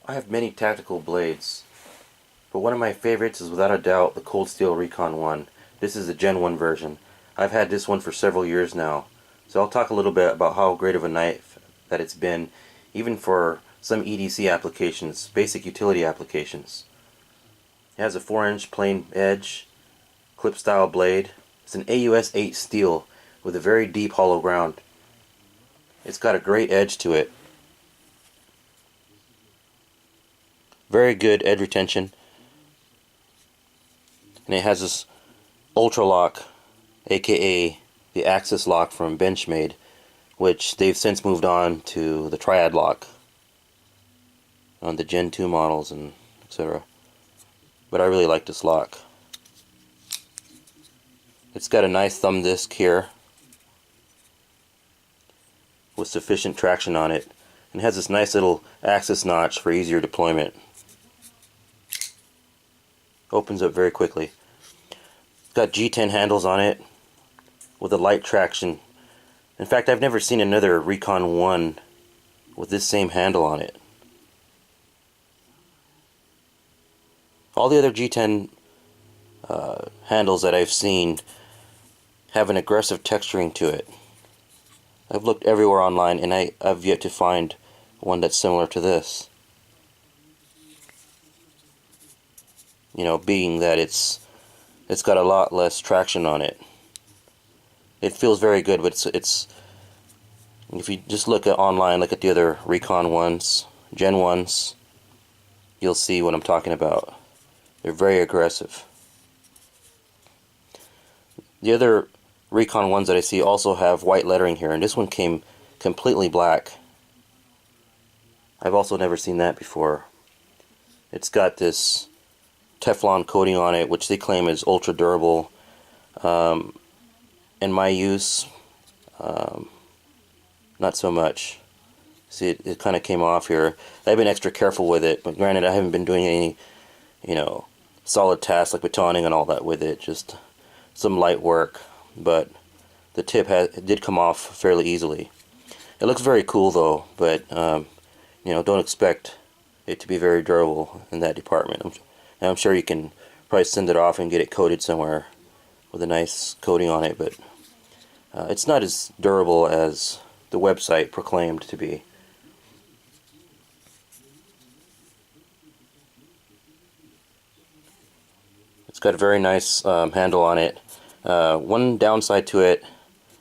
I have many tactical blades, but one of my favorites is without a doubt the Coldsteel Recon 1. This is the Gen 1 version. I've had this one for several years now, so I'll talk a little bit about how great of a knife that it's been, even for some EDC applications, basic utility applications. It has a 4-inch plain edge, clip style blade. It's an AUS 8 steel with a very deep hollow ground. It's got a great edge to it. Very good edge retention. And it has this ultra lock, aka the axis lock from Benchmade, which they've since moved on to the triad lock on the Gen 2 models and etc. But I really like this lock. It's got a nice thumb disc here with sufficient traction on it, and it has this nice little axis notch for easier deployment. Opens up very quickly. It's got G10 handles on it with a light traction. In fact, I've never seen another Recon 1 with this same handle on it. All the other G10 handles that I've seen have an aggressive texturing to it. I've looked everywhere online and I've yet to find one that's similar to this. You know, being that it's got a lot less traction on it. It feels very good, but it's if you just look at online, look at the other Recon 1s, Gen 1s, you'll see what I'm talking about. They're very aggressive. The other Recon 1s that I see also have white lettering here, and this one came completely black. I've also never seen that before. It's got this Teflon coating on it, which they claim is ultra durable. In my use, not so much. See, it kind of came off here. I've been extra careful with it, but granted, I haven't been doing any, solid tasks like batoning and all that with it. Just some light work, but the tip did come off fairly easily. It looks very cool though, but don't expect it to be very durable in that department. I'm sure you can probably send it off and get it coated somewhere with a nice coating on it, but it's not as durable as the website proclaimed to be. It's got a very nice handle on it. One downside to it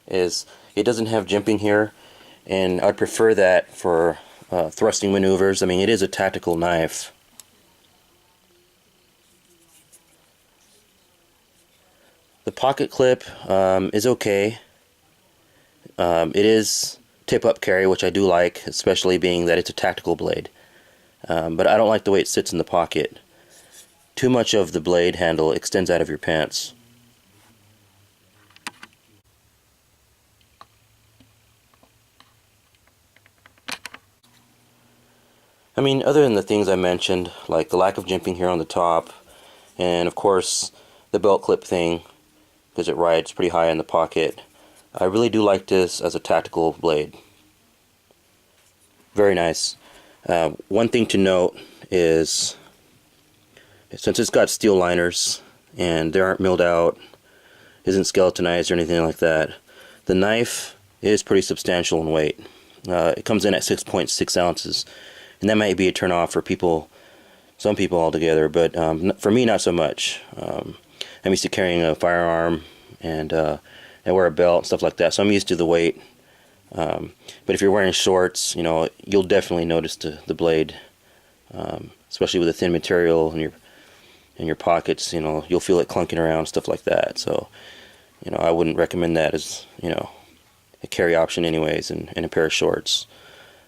is it doesn't have jimping here, and I'd prefer that for thrusting maneuvers. I mean, it is a tactical knife. The pocket clip is okay. It is tip-up carry, which I do like, especially being that it's a tactical blade. But I don't like the way it sits in the pocket. Too much of the blade handle extends out of your pants. I mean, other than the things I mentioned, like the lack of jimping here on the top, and of course the belt clip thing, because it rides pretty high in the pocket, I really do like this as a tactical blade. Very nice. One thing to note is, since it's got steel liners and they aren't milled out, isn't skeletonized or anything like that, the knife is pretty substantial in weight. It comes in at 6.6 ounces, and that might be a turn off for some people altogether, but for me, not so much. I'm used to carrying a firearm, and I wear a belt and stuff like that, so I'm used to the weight. But if you're wearing shorts, you'll definitely notice the blade, especially with a thin material in your pockets. You'll feel it clunking around, stuff like that. So, I wouldn't recommend that as a carry option, anyways, in a pair of shorts.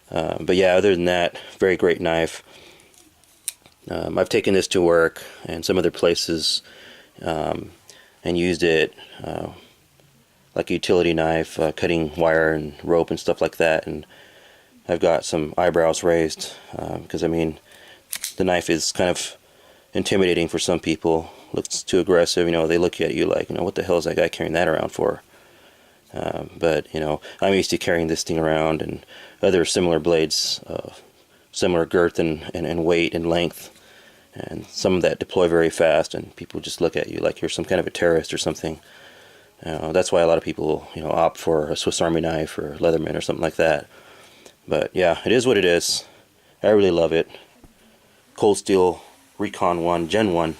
But yeah, other than that, very great knife. I've taken this to work and some other places and used it like a utility knife, cutting wire and rope and stuff like that, and I've got some eyebrows raised because I mean, the knife is kind of intimidating for some people. Looks too aggressive. They look at you like, what the hell is that guy carrying that around for? But I'm used to carrying this thing around and other similar blades similar girth and weight and length, and some that deploy very fast, and people just look at you like you're some kind of a terrorist or something. That's why a lot of people, opt for a Swiss Army knife or Leatherman or something like that. But yeah, it is what it is. I really love it. Coldsteel Recon 1 Gen 1,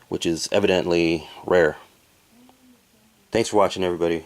which is evidently rare. Thanks for watching, everybody.